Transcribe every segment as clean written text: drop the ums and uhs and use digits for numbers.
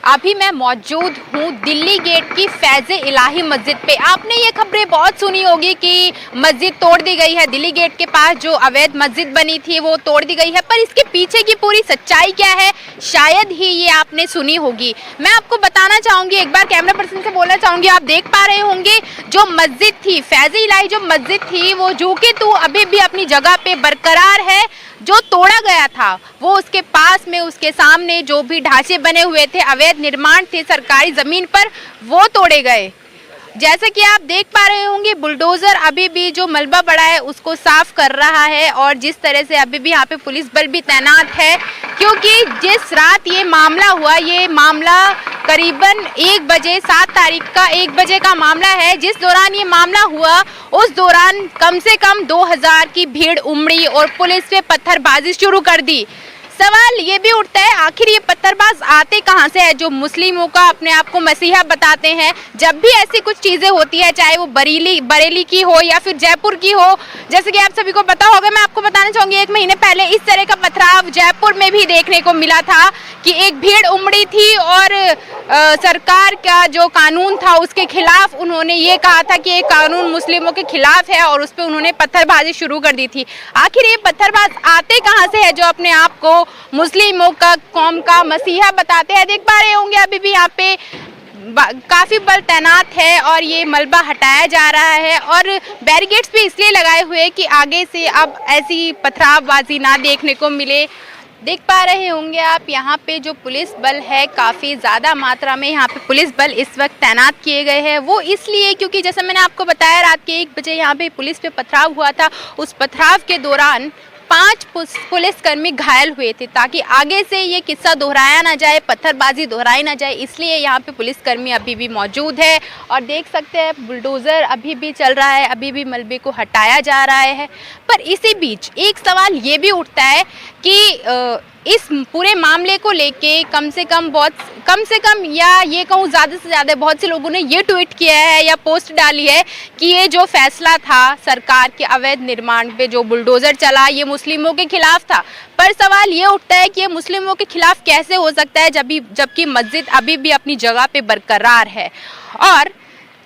अभी मैं मौजूद हूँ दिल्ली गेट की फैज़ इलाही मस्जिद पे। आपने ये खबरें बहुत सुनी होगी कि मस्जिद तोड़ दी गई है, दिल्ली गेट के पास जो अवैध मस्जिद बनी थी वो तोड़ दी गई है, पर इसके पीछे की पूरी सच्चाई क्या है शायद ही ये आपने सुनी होगी। मैं आपको बताना चाहूँगी, एक बार कैमरा पर्सन से बोलना चाहूँगी, आप देख पा रहे होंगे जो मस्जिद थी, फैज़ इलाही जो मस्जिद थी वो जो कि तो अभी भी अपनी जगह पे बरकरार है। जो तोड़ा गया था वो उसके पास में, उसके सामने जो भी ढांचे बने हुए थे, अवैध निर्माण थे सरकारी ज़मीन पर, वो तोड़े गए। जैसा कि आप देख पा रहे होंगे बुलडोज़र अभी भी जो मलबा पड़ा है उसको साफ कर रहा है और जिस तरह से अभी भी यहाँ पे पुलिस बल भी तैनात है, क्योंकि जिस रात ये मामला हुआ, ये मामला करीबन 1 बजे, 7 तारीख का 1 बजे का मामला है। जिस दौरान ये मामला हुआ उस दौरान कम से कम 2000 की भीड़ उमड़ी और पुलिस पे पत्थरबाजी शुरू कर दी। सवाल ये भी उठता है आखिर ये पत्थरबाज आते कहाँ से है, जो मुस्लिमों का अपने आप को मसीहा बताते हैं। जब भी ऐसी कुछ चीज़ें होती है, चाहे वो बरेली की हो या फिर जयपुर की हो, जैसे कि आप सभी को पता होगा, मैं आपको बताना चाहूँगी 1 महीने पहले इस तरह का पथराव जयपुर में भी देखने को मिला था कि एक भीड़ उमड़ी थी और सरकार का जो कानून था उसके खिलाफ उन्होंने ये कहा था कि ये कानून मुस्लिमों के खिलाफ है और उस पर उन्होंने पत्थरबाजी शुरू कर दी थी। आखिर ये पत्थरबाज आते कहाँ से है जो अपने आप को मुस्लिमों का, कौम का मसीहा बताते हैं। देख पा रहे होंगे अभी भी यहाँ पे काफ़ी बल तैनात है और ये मलबा हटाया जा रहा है और बैरिकेड्स भी इसलिए लगाए हुए कि आगे से अब ऐसी पथरावबाजी ना देखने को मिले। देख पा रहे होंगे आप यहाँ पे जो पुलिस बल है, काफ़ी ज़्यादा मात्रा में यहाँ पे पुलिस बल इस वक्त तैनात किए गए हैं। वो इसलिए क्योंकि जैसे मैंने आपको बताया रात के 1 बजे यहाँ पे पुलिस पे पथराव हुआ था। उस पथराव के दौरान 5 पुलिसकर्मी घायल हुए थे, ताकि आगे से ये किस्सा दोहराया ना जाए, पत्थरबाजी दोहराई ना जाए, इसलिए यहाँ पे पुलिसकर्मी अभी भी मौजूद है। और देख सकते हैं बुलडोज़र अभी भी चल रहा है, अभी भी मलबे को हटाया जा रहा है। पर इसी बीच एक सवाल ये भी उठता है कि इस पूरे मामले को लेके कम से कम या ये कहूँ ज़्यादा से ज़्यादा बहुत से लोगों ने ये ट्वीट किया है या पोस्ट डाली है कि ये जो फैसला था सरकार के अवैध निर्माण पे जो बुलडोज़र चला, ये मुस्लिमों के खिलाफ था। पर सवाल ये उठता है कि ये मुस्लिमों के खिलाफ कैसे हो सकता है जबकि मस्जिद अभी भी अपनी जगह पे बरकरार है। और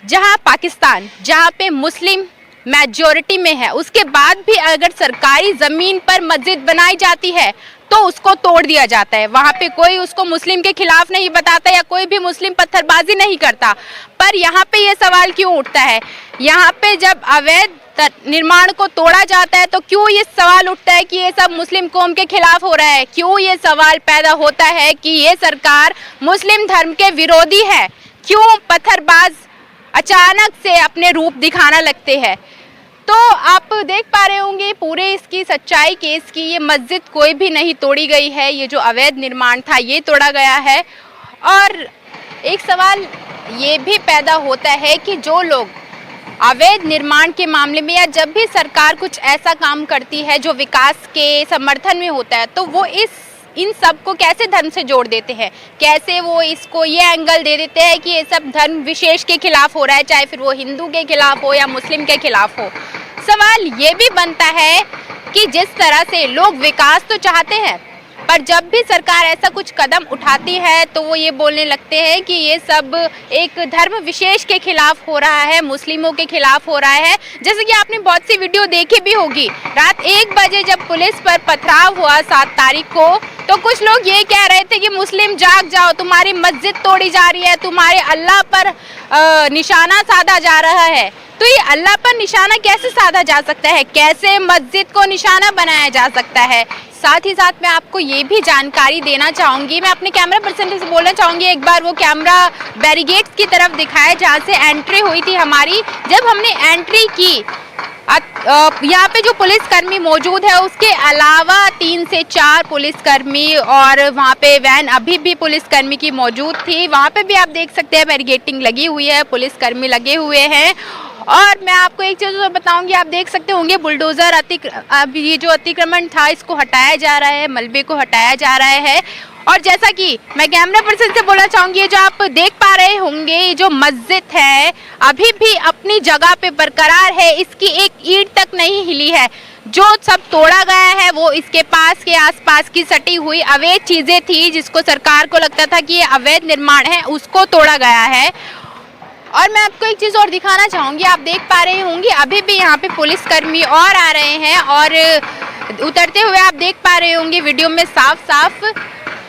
जहाँ पाकिस्तान, जहाँ पे मुस्लिम मेजॉरिटी में है, उसके बाद भी अगर सरकारी ज़मीन पर मस्जिद बनाई जाती है तो उसको तोड़ दिया जाता है। वहाँ पे कोई उसको मुस्लिम के खिलाफ नहीं बताता या कोई भी मुस्लिम पत्थरबाजी नहीं करता। पर यहाँ पे ये सवाल क्यों उठता है, यहाँ पे जब अवैध निर्माण को तोड़ा जाता है तो क्यों ये सवाल उठता है कि ये सब मुस्लिम कौम के खिलाफ हो रहा है? क्यों ये सवाल पैदा होता है कि ये सरकार मुस्लिम धर्म के विरोधी है? क्यों पत्थरबाज अचानक से अपने रूप दिखाना लगते हैं? तो आप देख पा रहे होंगे पूरे इसकी सच्चाई केस की, ये मस्जिद कोई भी नहीं तोड़ी गई है, ये जो अवैध निर्माण था ये तोड़ा गया है। और एक सवाल ये भी पैदा होता है कि जो लोग अवैध निर्माण के मामले में या जब भी सरकार कुछ ऐसा काम करती है जो विकास के समर्थन में होता है, तो वो इन सब को कैसे धर्म से जोड़ देते हैं, कैसे वो इसको ये एंगल दे देते हैं कि ये सब धर्म विशेष के खिलाफ हो रहा है, चाहे फिर वो हिंदू के खिलाफ हो या मुस्लिम के खिलाफ हो। सवाल ये भी बनता है कि जिस तरह से लोग विकास तो चाहते हैं, पर जब भी सरकार ऐसा कुछ कदम उठाती है तो वो ये बोलने लगते हैं कि ये सब एक धर्म विशेष के खिलाफ हो रहा है, मुस्लिमों के खिलाफ हो रहा है। जैसे कि आपने बहुत सी वीडियो देखी भी होगी, रात 1 बजे जब पुलिस पर पथराव हुआ 7 तारीख को, तो कुछ लोग ये कह रहे थे कि मुस्लिम जाग जाओ, तुम्हारी मस्जिद तोड़ी जा रही है, तुम्हारे अल्लाह पर निशाना साधा जा रहा है। तो ये अल्लाह पर निशाना कैसे साधा जा सकता है, कैसे मस्जिद को निशाना बनाया जा सकता है? साथ ही साथ मैं आपको ये भी जानकारी देना चाहूँगी, मैं अपने कैमरा पर्सन से बोलना चाहूँगी, एक बार वो कैमरा बैरिकेड्स की तरफ दिखाया जहाँ से एंट्री हुई थी हमारी। जब हमने एंट्री की, यहाँ पे जो पुलिसकर्मी मौजूद है उसके अलावा 3 से 4 पुलिसकर्मी और वहाँ पे वैन अभी भी पुलिसकर्मी की मौजूद थी। वहाँ पे भी आप देख सकते हैं बैरिकेडिंग लगी हुई है, पुलिसकर्मी लगे हुए हैं। और मैं आपको एक चीज़ बताऊंगी, आप देख सकते होंगे बुलडोज़र अब ये जो अतिक्रमण था इसको हटाया जा रहा है, मलबे को हटाया जा रहा है। और जैसा कि मैं कैमरा पर्सन से बोलना चाहूँगी, ये जो आप देख पा रहे होंगे, ये जो मस्जिद है अभी भी अपनी जगह पे बरकरार है, इसकी एक ईंट तक नहीं हिली है। जो सब तोड़ा गया है वो इसके पास के आसपास की सटी हुई अवैध चीजें थी, जिसको सरकार को लगता था कि ये अवैध निर्माण है, उसको तोड़ा गया है। और मैं आपको एक चीज़ और दिखाना चाहूँगी, आप देख पा रहे होंगे अभी भी यहाँ पे पुलिसकर्मी और आ रहे हैं और उतरते हुए आप देख पा रहे होंगे वीडियो में साफ साफ।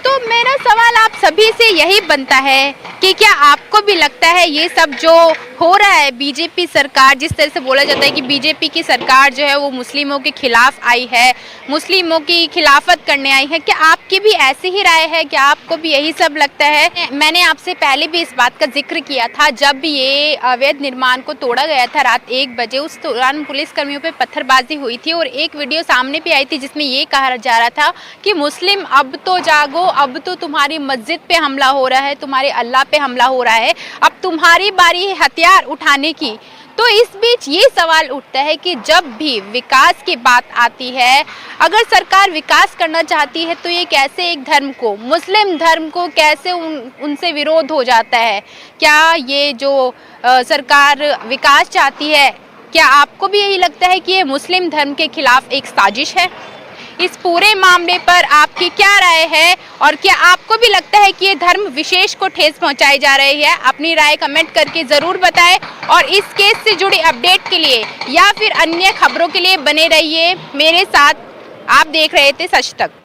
तो मेरा सवाल आप सभी से यही बनता है कि क्या आपको भी लगता है ये सब जो हो रहा है, बीजेपी सरकार, जिस तरह से बोला जाता है कि बीजेपी की सरकार जो है वो मुस्लिमों के खिलाफ आई है, मुस्लिमों की खिलाफत करने आई है, क्या आपकी भी ऐसी ही राय है? क्या आपको भी यही सब लगता है? मैंने आपसे पहले भी इस बात का जिक्र किया था, जब ये अवैध निर्माण को तोड़ा गया था रात 1 बजे, उस दौरान पुलिसकर्मियों पे पत्थरबाजी हुई थी और एक वीडियो सामने भी आई थी जिसमें ये कहा जा रहा था कि मुस्लिम अब तो जागो, अब तो तुम्हारी मस्जिद पे हमला हो रहा है, तुम्हारे अल्लाह पे हमला हो रहा है, अब तुम्हारी बारी है हथियार उठाने की। तो इस बीच ये सवाल उठता है कि जब भी विकास की बात आती है, अगर सरकार विकास करना चाहती है तो ये कैसे एक धर्म को, मुस्लिम धर्म को कैसे उनसे विरोध हो जाता है? क्या ये जो सरकार विकास चाहती है, क्या आपको भी यही लगता है कि ये मुस्लिम धर्म के खिलाफ एक साजिश है? इस पूरे मामले पर आपकी क्या राय है और क्या आपको भी लगता है कि ये धर्म विशेष को ठेस पहुंचाई जा रही है? अपनी राय कमेंट करके ज़रूर बताएं और इस केस से जुड़ी अपडेट के लिए या फिर अन्य खबरों के लिए बने रहिए मेरे साथ। आप देख रहे थे सच तक।